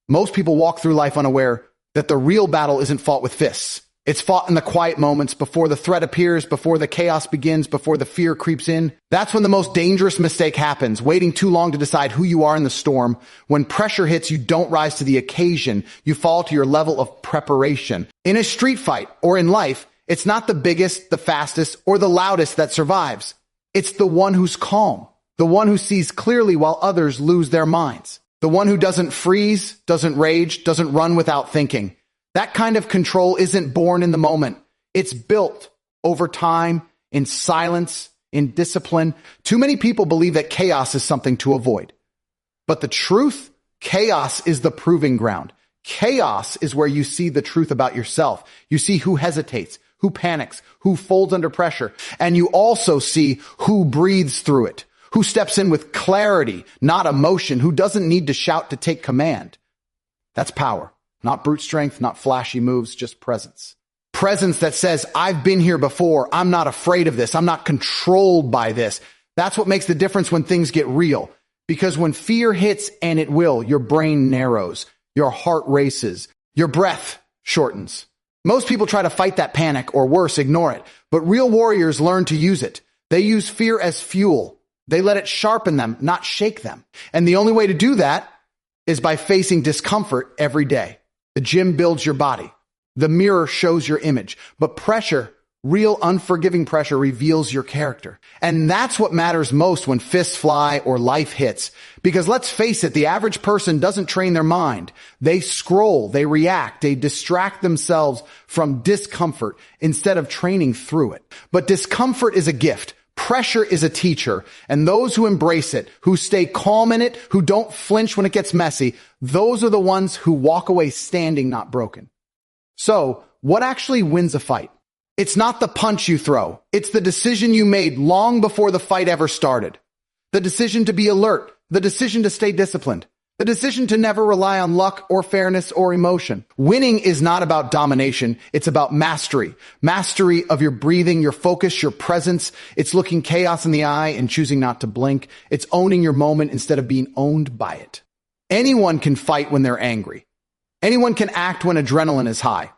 Most people walk through life unaware that the real battle isn't fought with fists. It's fought in the quiet moments before the threat appears, before the chaos begins, before the fear creeps in. That's when the most dangerous mistake happens, waiting too long to decide who you are in the storm. When pressure hits, you don't rise to the occasion. You fall to your level of preparation. In a street fight or in life, it's not the biggest, the fastest, or the loudest that survives. It's the one who's calm, the one who sees clearly while others lose their minds, the one who doesn't freeze, doesn't rage, doesn't run without thinking. That kind of control isn't born in the moment. It's built over time, in silence, in discipline. Too many people believe that chaos is something to avoid. But the truth, chaos is the proving ground. Chaos is where you see the truth about yourself. You see who hesitates, who panics, who folds under pressure. And you also see who breathes through it, who steps in with clarity, not emotion, who doesn't need to shout to take command. That's power. Not brute strength, not flashy moves, just presence. Presence that says, I've been here before. I'm not afraid of this. I'm not controlled by this. That's what makes the difference when things get real. Because when fear hits, and it will, your brain narrows, your heart races, your breath shortens. Most people try to fight that panic, or worse, ignore it. But real warriors learn to use it. They use fear as fuel. They let it sharpen them, not shake them. And the only way to do that is by facing discomfort every day. The gym builds your body. The mirror shows your image. But pressure, real unforgiving pressure, reveals your character. And that's what matters most when fists fly or life hits. Because let's face it, the average person doesn't train their mind. They scroll, they react, they distract themselves from discomfort instead of training through it. But discomfort is a gift. Pressure is a teacher, and those who embrace it, who stay calm in it, who don't flinch when it gets messy, those are the ones who walk away standing, not broken. So, what actually wins a fight? It's not the punch you throw. It's the decision you made long before the fight ever started. The decision to be alert, the decision to stay disciplined, the decision to never rely on luck or fairness or emotion. Winning is not about domination. It's about mastery. Mastery of your breathing, your focus, your presence. It's looking chaos in the eye and choosing not to blink. It's owning your moment instead of being owned by it. Anyone can fight when they're angry. Anyone can act when adrenaline is high.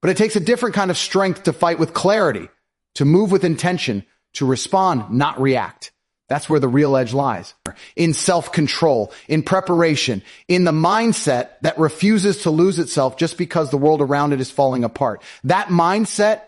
But it takes a different kind of strength to fight with clarity, to move with intention, to respond, not react. That's where the real edge lies. In self-control, in preparation, in the mindset that refuses to lose itself just because the world around it is falling apart. That mindset,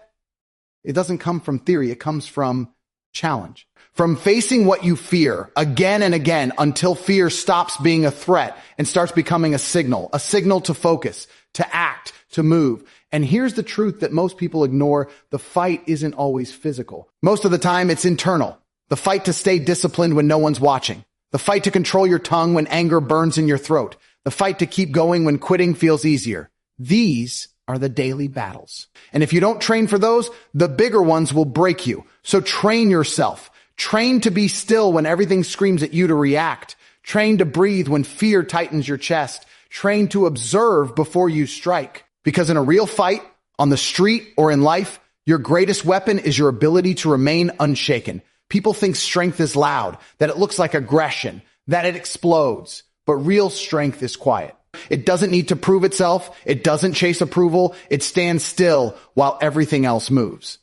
it doesn't come from theory. It comes from challenge. From facing what you fear again and again until fear stops being a threat and starts becoming a signal to focus, to act, to move. And here's the truth that most people ignore. The fight isn't always physical. Most of the time, it's internal. The fight to stay disciplined when no one's watching. The fight to control your tongue when anger burns in your throat. The fight to keep going when quitting feels easier. These are the daily battles. And if you don't train for those, the bigger ones will break you. So train yourself. Train to be still when everything screams at you to react. Train to breathe when fear tightens your chest. Train to observe before you strike. Because in a real fight, on the street or in life, your greatest weapon is your ability to remain unshaken. People think strength is loud, that it looks like aggression, that it explodes. But real strength is quiet. It doesn't need to prove itself. It doesn't chase approval. It stands still while everything else moves.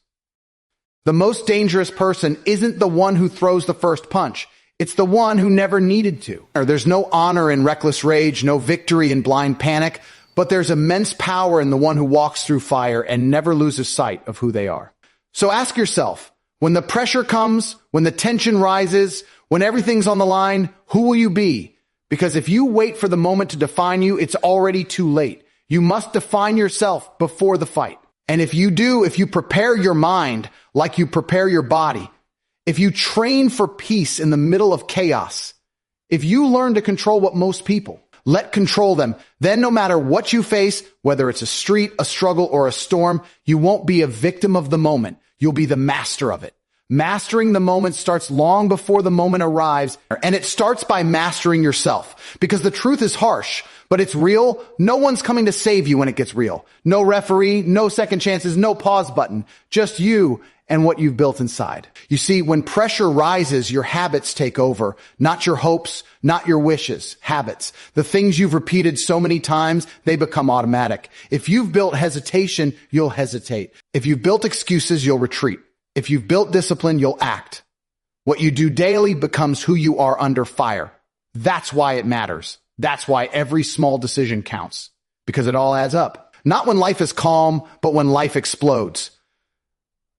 The most dangerous person isn't the one who throws the first punch. It's the one who never needed to. There's no honor in reckless rage, no victory in blind panic, but there's immense power in the one who walks through fire and never loses sight of who they are. So ask yourself, when the pressure comes, when the tension rises, when everything's on the line, who will you be? Because if you wait for the moment to define you, it's already too late. You must define yourself before the fight. And if you do, if you prepare your mind like you prepare your body, if you train for peace in the middle of chaos, if you learn to control what most people let control them, then no matter what you face, whether it's a street, a struggle, or a storm, you won't be a victim of the moment. You'll be the master of it. Mastering the moment starts long before the moment arrives, and it starts by mastering yourself. Because the truth is harsh, but it's real. No one's coming to save you when it gets real. No referee, no second chances, no pause button. Just you and what you've built inside. You see, when pressure rises, your habits take over. Not your hopes, not your wishes. Habits. The things you've repeated so many times, they become automatic. If you've built hesitation, you'll hesitate. If you've built excuses, you'll retreat. If you've built discipline, you'll act. What you do daily becomes who you are under fire. That's why it matters. That's why every small decision counts. Because it all adds up. Not when life is calm, but when life explodes.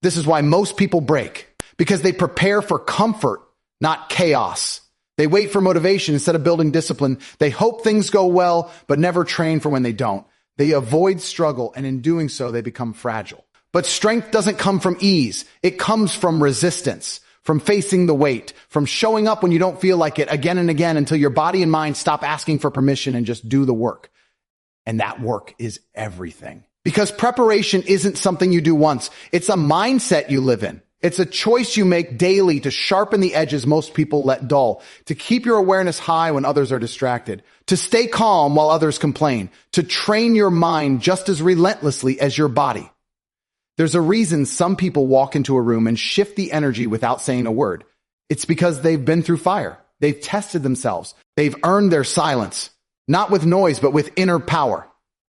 This is why most people break. Because they prepare for comfort, not chaos. They wait for motivation instead of building discipline. They hope things go well, but never train for when they don't. They avoid struggle, and in doing so, they become fragile. But strength doesn't come from ease. It comes from resistance, from facing the weight, from showing up when you don't feel like it again and again until your body and mind stop asking for permission and just do the work. And that work is everything. Because preparation isn't something you do once. It's a mindset you live in. It's a choice you make daily to sharpen the edges most people let dull, to keep your awareness high when others are distracted, to stay calm while others complain, to train your mind just as relentlessly as your body. There's a reason some people walk into a room and shift the energy without saying a word. It's because they've been through fire. They've tested themselves. They've earned their silence, not with noise, but with inner power,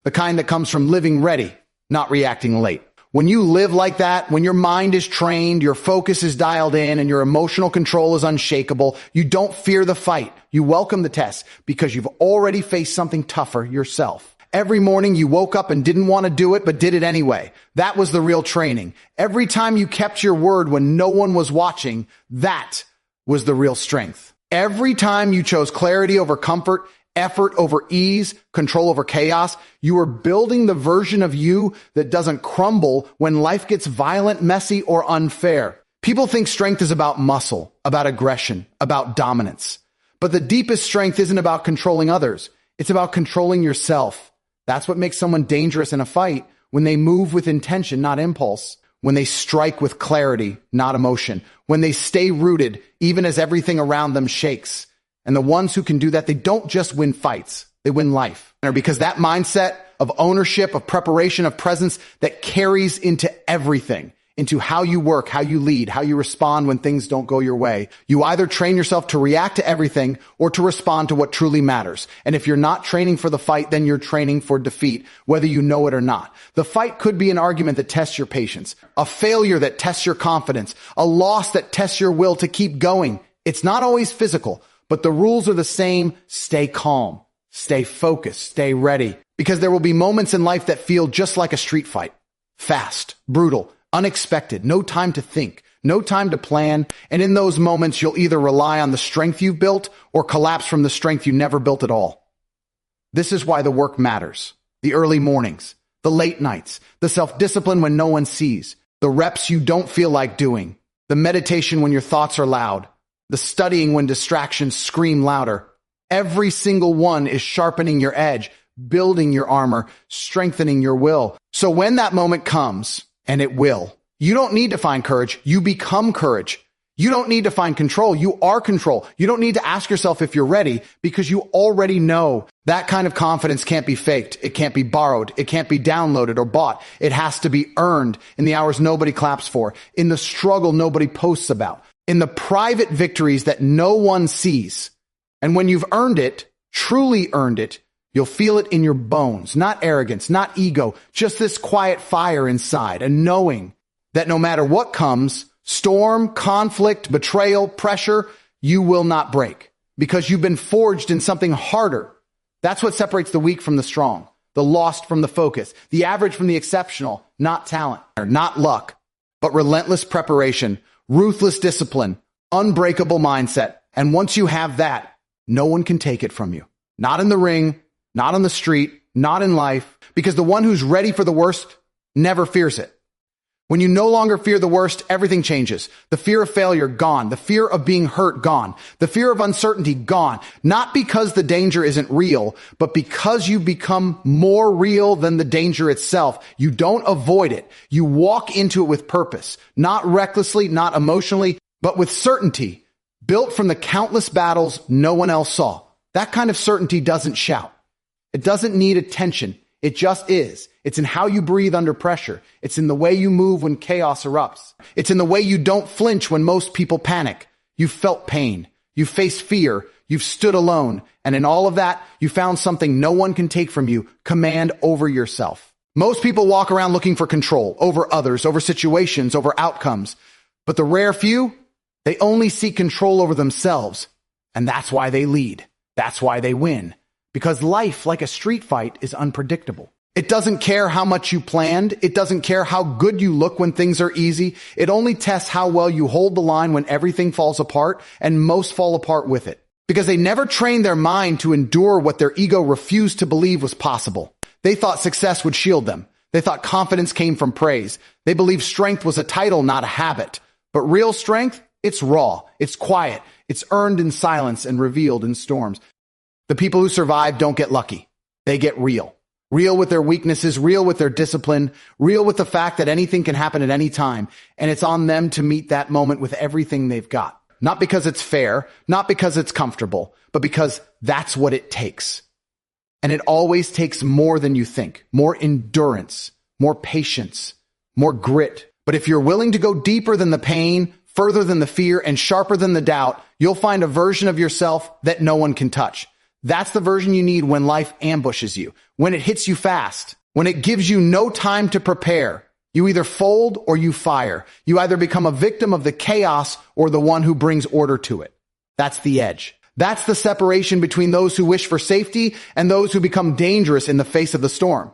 the kind that comes from living ready, not reacting late. When you live like that, when your mind is trained, your focus is dialed in, and your emotional control is unshakable, you don't fear the fight. You welcome the test because you've already faced something tougher yourself. Every morning you woke up and didn't want to do it, but did it anyway. That was the real training. Every time you kept your word when no one was watching, that was the real strength. Every time you chose clarity over comfort, effort over ease, control over chaos, you are building the version of you that doesn't crumble when life gets violent, messy, or unfair. People think strength is about muscle, about aggression, about dominance. But the deepest strength isn't about controlling others. It's about controlling yourself. That's what makes someone dangerous in a fight, when they move with intention, not impulse, when they strike with clarity, not emotion, when they stay rooted, even as everything around them shakes. And the ones who can do that, they don't just win fights, they win life. Because that mindset of ownership, of preparation, of presence that carries into everything, into how you work, how you lead, how you respond when things don't go your way. You either train yourself to react to everything or to respond to what truly matters. And if you're not training for the fight, then you're training for defeat, whether you know it or not. The fight could be an argument that tests your patience, a failure that tests your confidence, a loss that tests your will to keep going. It's not always physical, but the rules are the same. Stay calm, stay focused, stay ready, because there will be moments in life that feel just like a street fight. Fast, brutal, unexpected, no time to think, no time to plan. And in those moments, you'll either rely on the strength you've built or collapse from the strength you never built at all. This is why the work matters. The early mornings, the late nights, the self-discipline when no one sees, the reps you don't feel like doing, the meditation when your thoughts are loud, the studying when distractions scream louder. Every single one is sharpening your edge, building your armor, strengthening your will. So when that moment comes, and it will, you don't need to find courage. You become courage. You don't need to find control. You are control. You don't need to ask yourself if you're ready, because you already know. That kind of confidence can't be faked. It can't be borrowed. It can't be downloaded or bought. It has to be earned in the hours nobody claps for, in the struggle nobody posts about, in the private victories that no one sees. And when you've earned it, truly earned it, you'll feel it in your bones, not arrogance, not ego, just this quiet fire inside, and knowing that no matter what comes, storm, conflict, betrayal, pressure, you will not break, because you've been forged in something harder. That's what separates the weak from the strong, the lost from the focused, the average from the exceptional, not talent, not luck, but relentless preparation, ruthless discipline, unbreakable mindset. And once you have that, no one can take it from you. Not in the ring, not on the street, not in life, because the one who's ready for the worst never fears it. When you no longer fear the worst, everything changes. The fear of failure, gone. The fear of being hurt, gone. The fear of uncertainty, gone. Not because the danger isn't real, but because you become more real than the danger itself. You don't avoid it. You walk into it with purpose. Not recklessly, not emotionally, but with certainty. Built from the countless battles no one else saw. That kind of certainty doesn't shout. It doesn't need attention. It just is. It's in how you breathe under pressure. It's in the way you move when chaos erupts. It's in the way you don't flinch when most people panic. You've felt pain. You've faced fear. You've stood alone. And in all of that, you found something no one can take from you: command over yourself. Most people walk around looking for control over others, over situations, over outcomes. But the rare few, they only seek control over themselves. And that's why they lead. That's why they win. Because life, like a street fight, is unpredictable. It doesn't care how much you planned. It doesn't care how good you look when things are easy. It only tests how well you hold the line when everything falls apart, and most fall apart with it. Because they never trained their mind to endure what their ego refused to believe was possible. They thought success would shield them. They thought confidence came from praise. They believed strength was a title, not a habit. But real strength, it's raw, it's quiet, it's earned in silence and revealed in storms. The people who survive don't get lucky. They get real. Real with their weaknesses, real with their discipline, real with the fact that anything can happen at any time. And it's on them to meet that moment with everything they've got. Not because it's fair, not because it's comfortable, but because that's what it takes. And it always takes more than you think. More endurance, more patience, more grit. But if you're willing to go deeper than the pain, further than the fear, and sharper than the doubt, you'll find a version of yourself that no one can touch. That's the version you need when life ambushes you, when it hits you fast, when it gives you no time to prepare. You either fold or you fire. You either become a victim of the chaos or the one who brings order to it. That's the edge. That's the separation between those who wish for safety and those who become dangerous in the face of the storm.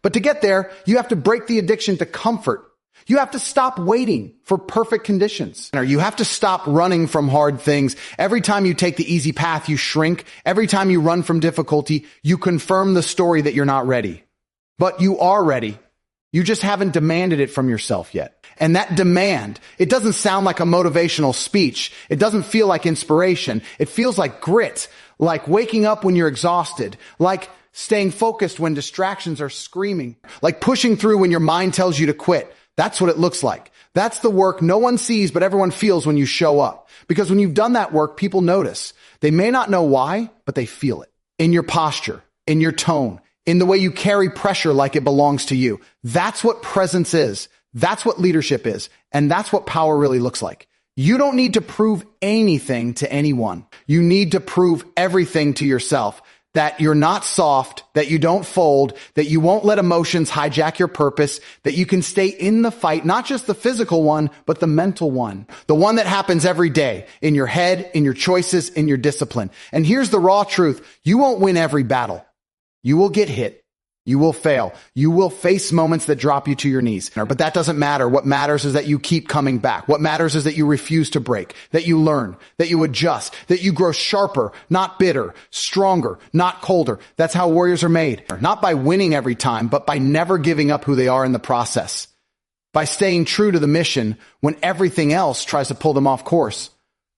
But to get there, you have to break the addiction to comfort. You have to stop waiting for perfect conditions. You have to stop running from hard things. Every time you take the easy path, you shrink. Every time you run from difficulty, you confirm the story that you're not ready. But you are ready. You just haven't demanded it from yourself yet. And that demand, it doesn't sound like a motivational speech. It doesn't feel like inspiration. It feels like grit, like waking up when you're exhausted, like staying focused when distractions are screaming, like pushing through when your mind tells you to quit. That's what it looks like. That's the work no one sees, but everyone feels when you show up. Because when you've done that work, people notice. They may not know why, but they feel it. In your posture, in your tone, in the way you carry pressure like it belongs to you. That's what presence is. That's what leadership is. And that's what power really looks like. You don't need to prove anything to anyone. You need to prove everything to yourself. That you're not soft, that you don't fold, that you won't let emotions hijack your purpose, that you can stay in the fight, not just the physical one, but the mental one. The one that happens every day, in your head, in your choices, in your discipline. And here's the raw truth. You won't win every battle. You will get hit. You will fail. You will face moments that drop you to your knees. But that doesn't matter. What matters is that you keep coming back. What matters is that you refuse to break, that you learn, that you adjust, that you grow sharper, not bitter, stronger, not colder. That's how warriors are made. Not by winning every time, but by never giving up who they are in the process. By staying true to the mission when everything else tries to pull them off course.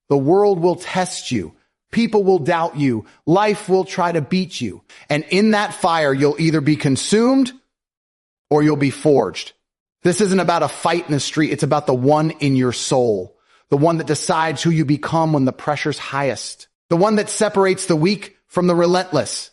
The world will test you. People will doubt you. Life will try to beat you. And in that fire, you'll either be consumed or you'll be forged. This isn't about a fight in the street. It's about the one in your soul. The one that decides who you become when the pressure's highest. The one that separates the weak from the relentless.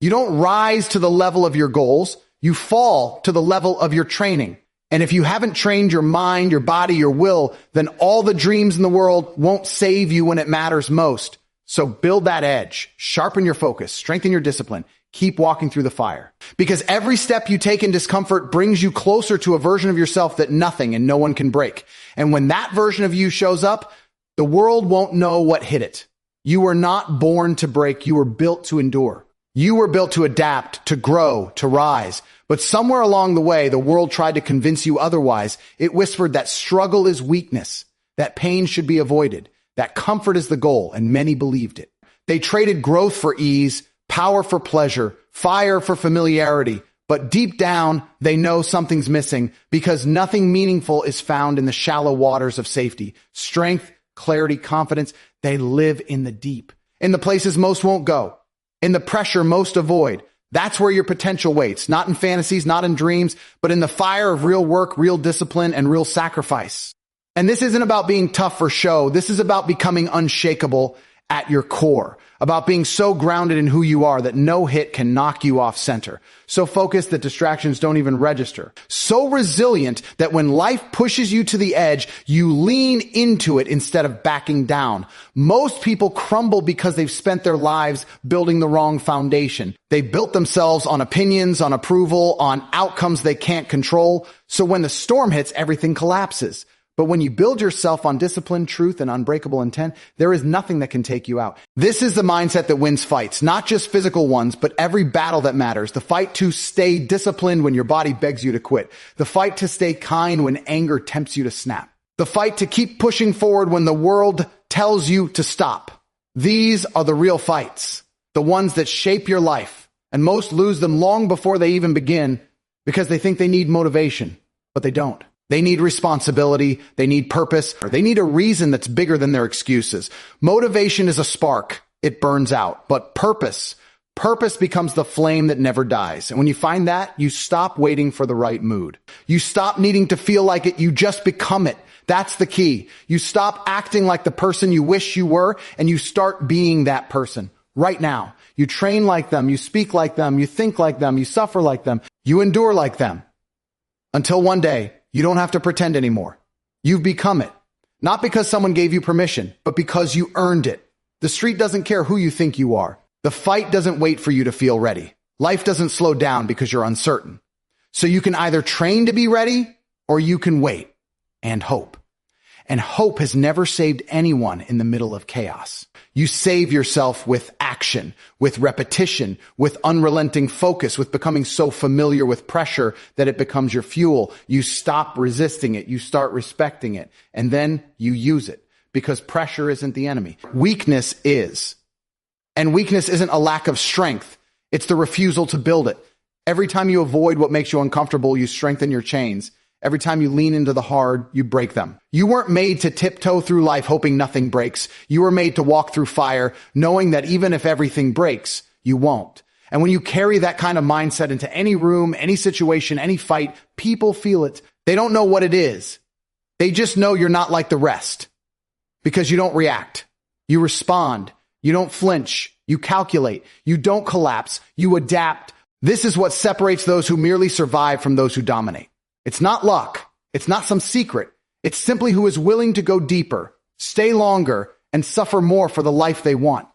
You don't rise to the level of your goals. You fall to the level of your training. And if you haven't trained your mind, your body, your will, then all the dreams in the world won't save you when it matters most. So build that edge, sharpen your focus, strengthen your discipline, keep walking through the fire. Because every step you take in discomfort brings you closer to a version of yourself that nothing and no one can break. And when that version of you shows up, the world won't know what hit it. You were not born to break, you were built to endure. You were built to adapt, to grow, to rise. But somewhere along the way, the world tried to convince you otherwise. It whispered that struggle is weakness, that pain should be avoided. That comfort is the goal, and many believed it. They traded growth for ease, power for pleasure, fire for familiarity. But deep down, they know something's missing because nothing meaningful is found in the shallow waters of safety. Strength, clarity, confidence, they live in the deep, in the places most won't go, in the pressure most avoid. That's where your potential waits, not in fantasies, not in dreams, but in the fire of real work, real discipline, and real sacrifice. And this isn't about being tough for show. This is about becoming unshakable at your core, about being so grounded in who you are that no hit can knock you off center, so focused that distractions don't even register, so resilient that when life pushes you to the edge, you lean into it instead of backing down. Most people crumble because they've spent their lives building the wrong foundation. They built themselves on opinions, on approval, on outcomes they can't control, so when the storm hits, everything collapses. But when you build yourself on discipline, truth, and unbreakable intent, there is nothing that can take you out. This is the mindset that wins fights, not just physical ones, but every battle that matters. The fight to stay disciplined when your body begs you to quit. The fight to stay kind when anger tempts you to snap. The fight to keep pushing forward when the world tells you to stop. These are the real fights, the ones that shape your life. And most lose them long before they even begin because they think they need motivation, but they don't. They need responsibility. They need purpose. Or they need a reason that's bigger than their excuses. Motivation is a spark. It burns out. But purpose becomes the flame that never dies. And when you find that, you stop waiting for the right mood. You stop needing to feel like it. You just become it. That's the key. You stop acting like the person you wish you were, and you start being that person right now. You train like them. You speak like them. You think like them. You suffer like them. You endure like them. Until one day, you don't have to pretend anymore. You've become it. Not because someone gave you permission, but because you earned it. The street doesn't care who you think you are. The fight doesn't wait for you to feel ready. Life doesn't slow down because you're uncertain. So you can either train to be ready or you can wait and hope. And hope has never saved anyone in the middle of chaos. You save yourself with action, with repetition, with unrelenting focus, with becoming so familiar with pressure that it becomes your fuel. You stop resisting it. You start respecting it. And then you use it because pressure isn't the enemy. Weakness is. And weakness isn't a lack of strength. It's the refusal to build it. Every time you avoid what makes you uncomfortable, you strengthen your chains. Every time you lean into the hard, you break them. You weren't made to tiptoe through life hoping nothing breaks. You were made to walk through fire, knowing that even if everything breaks, you won't. And when you carry that kind of mindset into any room, any situation, any fight, people feel it. They don't know what it is. They just know you're not like the rest because you don't react. You respond. You don't flinch. You calculate. You don't collapse. You adapt. This is what separates those who merely survive from those who dominate. It's not luck. It's not some secret. It's simply who is willing to go deeper, stay longer, and suffer more for the life they want.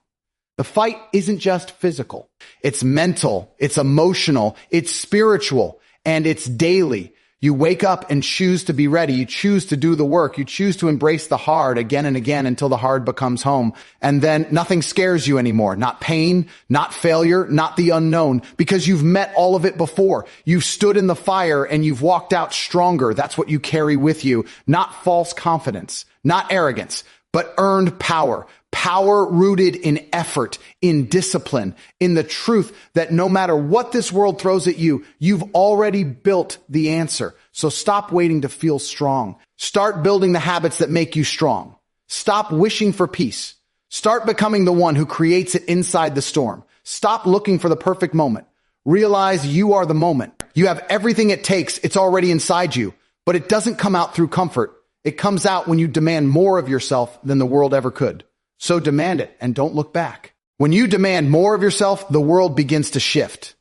The fight isn't just physical. It's mental, it's emotional, it's spiritual, and it's daily. You wake up and choose to be ready. You choose to do the work. You choose to embrace the hard again and again until the hard becomes home. And then nothing scares you anymore. Not pain, not failure, not the unknown, because you've met all of it before. You've stood in the fire and you've walked out stronger. That's what you carry with you. Not false confidence, not arrogance, but earned power. Power rooted in effort, in discipline, in the truth that no matter what this world throws at you, you've already built the answer. So stop waiting to feel strong. Start building the habits that make you strong. Stop wishing for peace. Start becoming the one who creates it inside the storm. Stop looking for the perfect moment. Realize you are the moment. You have everything it takes. It's already inside you, but it doesn't come out through comfort. It comes out when you demand more of yourself than the world ever could. So demand it and don't look back. When you demand more of yourself, the world begins to shift.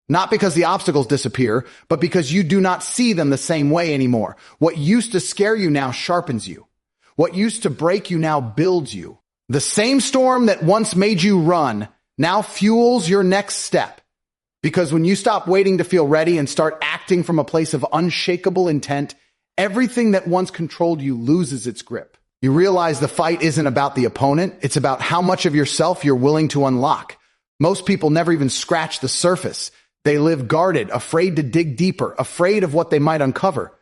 Not because the obstacles disappear, but because you do not see them the same way anymore. What used to scare you now sharpens you. What used to break you now builds you. The same storm that once made you run now fuels your next step. Because when you stop waiting to feel ready and start acting from a place of unshakable intent, everything that once controlled you loses its grip. You realize the fight isn't about the opponent. It's about how much of yourself you're willing to unlock. Most people never even scratch the surface. They live guarded, afraid to dig deeper, afraid of what they might uncover.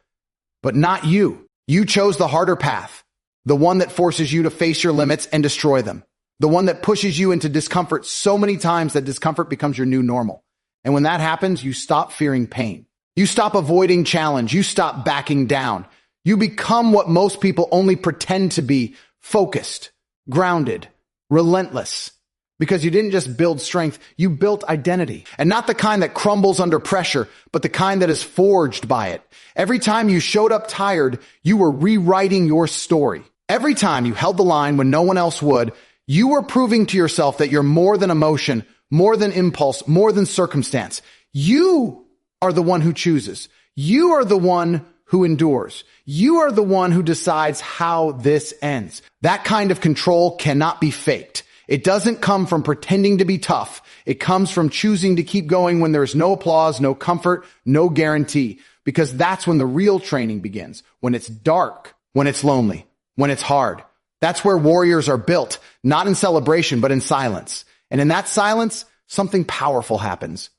But not you. You chose the harder path, the one that forces you to face your limits and destroy them, the one that pushes you into discomfort so many times that discomfort becomes your new normal. And when that happens, you stop fearing pain. You stop avoiding challenge. You stop backing down. You become what most people only pretend to be: focused, grounded, relentless. Because you didn't just build strength, you built identity. And not the kind that crumbles under pressure, but the kind that is forged by it. Every time you showed up tired, you were rewriting your story. Every time you held the line when no one else would, you were proving to yourself that you're more than emotion, more than impulse, more than circumstance. You are the one who chooses. You are the one who endures. You are the one who decides how this ends. That kind of control cannot be faked. It doesn't come from pretending to be tough. It comes from choosing to keep going when there's no applause, no comfort, no guarantee. Because that's when the real training begins. When it's dark, when it's lonely, when it's hard. That's where warriors are built, not in celebration, but in silence. And in that silence, something powerful happens.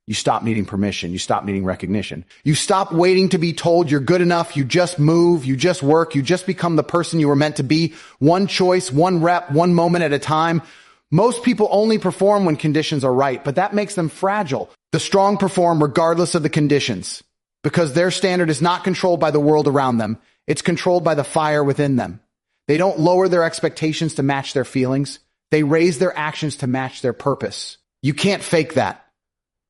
You stop needing permission. You stop needing recognition. You stop waiting to be told you're good enough. You just move. You just work. You just become the person you were meant to be. One choice, one rep, one moment at a time. Most people only perform when conditions are right, but that makes them fragile. The strong perform regardless of the conditions because their standard is not controlled by the world around them. It's controlled by the fire within them. They don't lower their expectations to match their feelings. They raise their actions to match their purpose. You can't fake that.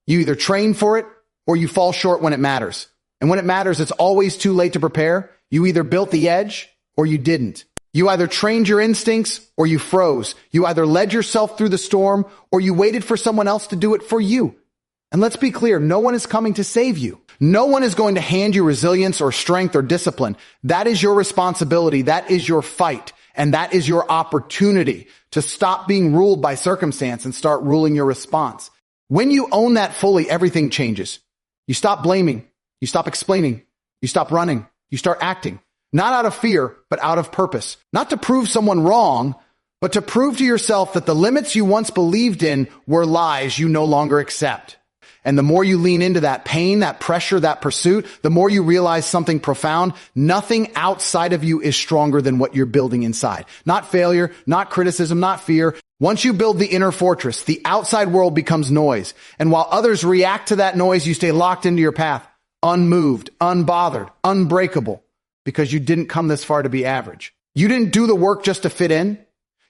You either train for it or you fall short when it matters. And when it matters, it's always too late to prepare. You either built the edge or you didn't. You either trained your instincts or you froze. You either led yourself through the storm or you waited for someone else to do it for you. And let's be clear, no one is coming to save you. No one is going to hand you resilience or strength or discipline. That is your responsibility. That is your fight. And that is your opportunity to stop being ruled by circumstance and start ruling your response. When you own that fully, everything changes. You stop blaming. You stop explaining. You stop running. You start acting. Not out of fear, but out of purpose. Not to prove someone wrong, but to prove to yourself that the limits you once believed in were lies you no longer accept. And the more you lean into that pain, that pressure, that pursuit, the more you realize something profound. Nothing outside of you is stronger than what you're building inside. Not failure, not criticism, not fear. Once you build the inner fortress, the outside world becomes noise. And while others react to that noise, you stay locked into your path, unmoved, unbothered, unbreakable, because you didn't come this far to be average. You didn't do the work just to fit in.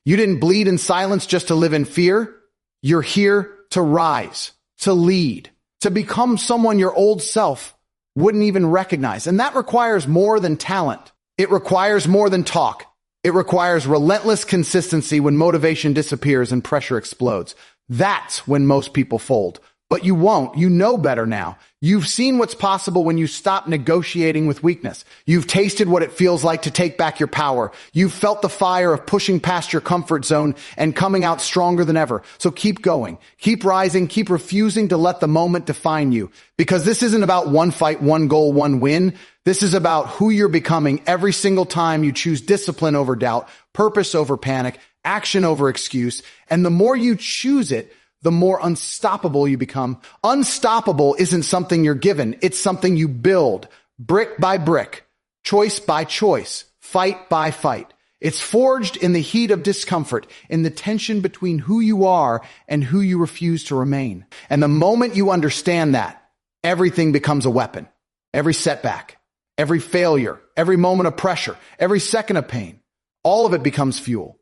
You didn't bleed in silence just to live in fear. You're here to rise, to lead, to become someone your old self wouldn't even recognize. And that requires more than talent. It requires more than talk. It requires relentless consistency when motivation disappears and pressure explodes. That's when most people fold. But you won't. You know better now. You've seen what's possible when you stop negotiating with weakness. You've tasted what it feels like to take back your power. You've felt the fire of pushing past your comfort zone and coming out stronger than ever. So keep going. Keep rising. Keep refusing to let the moment define you. Because this isn't about one fight, one goal, one win. This is about who you're becoming every single time you choose discipline over doubt, purpose over panic, action over excuse. And the more you choose it, the more unstoppable you become. Unstoppable isn't something you're given. It's something you build brick by brick, choice by choice, fight by fight. It's forged in the heat of discomfort, in the tension between who you are and who you refuse to remain. And the moment you understand that, everything becomes a weapon. Every setback, every failure, every moment of pressure, every second of pain, all of it becomes fuel.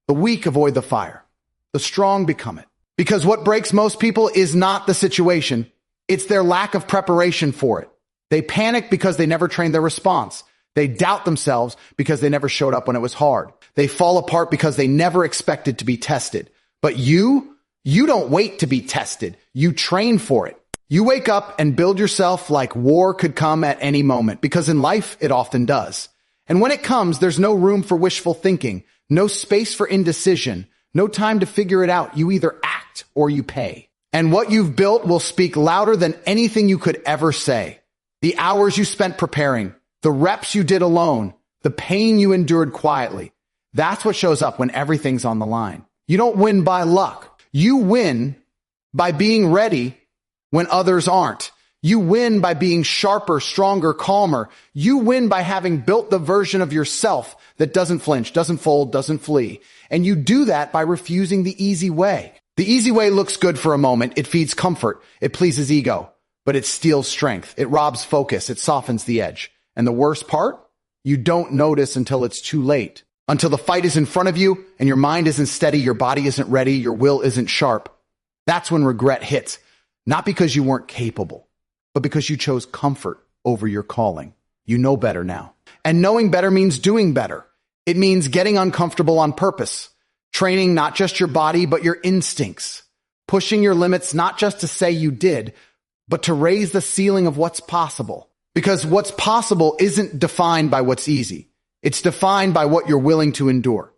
The weak avoid the fire. The strong become it. Because what breaks most people is not the situation. It's their lack of preparation for it. They panic because they never trained their response. They doubt themselves because they never showed up when it was hard. They fall apart because they never expected to be tested. But you don't wait to be tested. You train for it. You wake up and build yourself like war could come at any moment, because in life, it often does. And when it comes, there's no room for wishful thinking, no space for indecision, no time to figure it out. You either act or you pay. And what you've built will speak louder than anything you could ever say. The hours you spent preparing, the reps you did alone, the pain you endured quietly. That's what shows up when everything's on the line. You don't win by luck. You win by being ready when others aren't. You win by being sharper, stronger, calmer. You win by having built the version of yourself that doesn't flinch, doesn't fold, doesn't flee. And you do that by refusing the easy way. The easy way looks good for a moment. It feeds comfort. It pleases ego. But it steals strength. It robs focus. It softens the edge. And the worst part? You don't notice until it's too late. Until the fight is in front of you and your mind isn't steady, your body isn't ready, your will isn't sharp. That's when regret hits. Not because you weren't capable, but because you chose comfort over your calling. You know better now. And knowing better means doing better. It means getting uncomfortable on purpose. Training not just your body, but your instincts. Pushing your limits not just to say you did, but to raise the ceiling of what's possible. Because what's possible isn't defined by what's easy. It's defined by what you're willing to endure.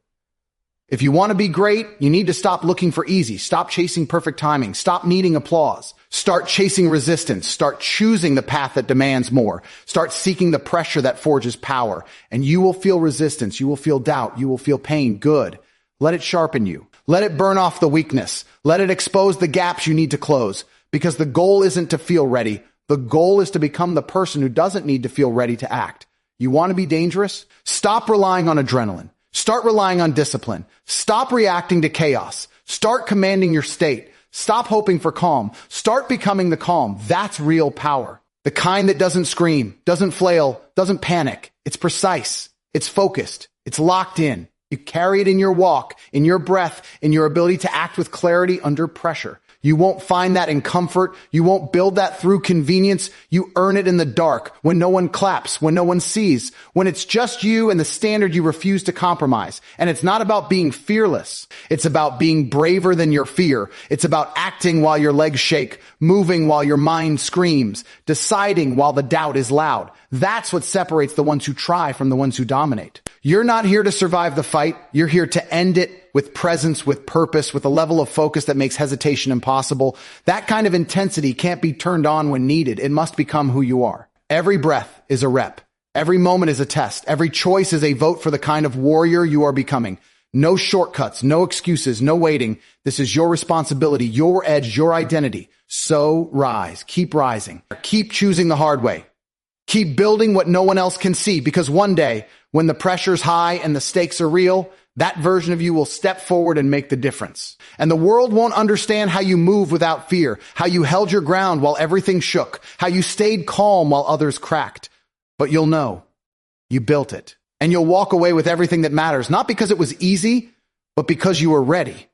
If you want to be great, you need to stop looking for easy. Stop chasing perfect timing. Stop needing applause. Start chasing resistance. Start choosing the path that demands more. Start seeking the pressure that forges power. And you will feel resistance. You will feel doubt. You will feel pain. Good. Let it sharpen you. Let it burn off the weakness. Let it expose the gaps you need to close. Because the goal isn't to feel ready. The goal is to become the person who doesn't need to feel ready to act. You want to be dangerous? Stop relying on adrenaline. Start relying on discipline. Stop reacting to chaos. Start commanding your state. Stop hoping for calm. Start becoming the calm. That's real power. The kind that doesn't scream, doesn't flail, doesn't panic. It's precise. It's focused. It's locked in. You carry it in your walk, in your breath, in your ability to act with clarity under pressure. You won't find that in comfort. You won't build that through convenience. You earn it in the dark, when no one claps, when no one sees, when it's just you and the standard you refuse to compromise. And it's not about being fearless. It's about being braver than your fear. It's about acting while your legs shake, moving while your mind screams, deciding while the doubt is loud. That's what separates the ones who try from the ones who dominate. You're not here to survive the fight. You're here to end it with presence, with purpose, with a level of focus that makes hesitation impossible. That kind of intensity can't be turned on when needed. It must become who you are. Every breath is a rep. Every moment is a test. Every choice is a vote for the kind of warrior you are becoming. No shortcuts, no excuses, no waiting. This is your responsibility, your edge, your identity. So rise. Keep rising. Keep choosing the hard way. Keep building what no one else can see, because one day, when the pressure's high and the stakes are real, that version of you will step forward and make the difference. And the world won't understand how you move without fear, how you held your ground while everything shook, how you stayed calm while others cracked. But you'll know. You built it. And you'll walk away with everything that matters, not because it was easy, but because you were ready.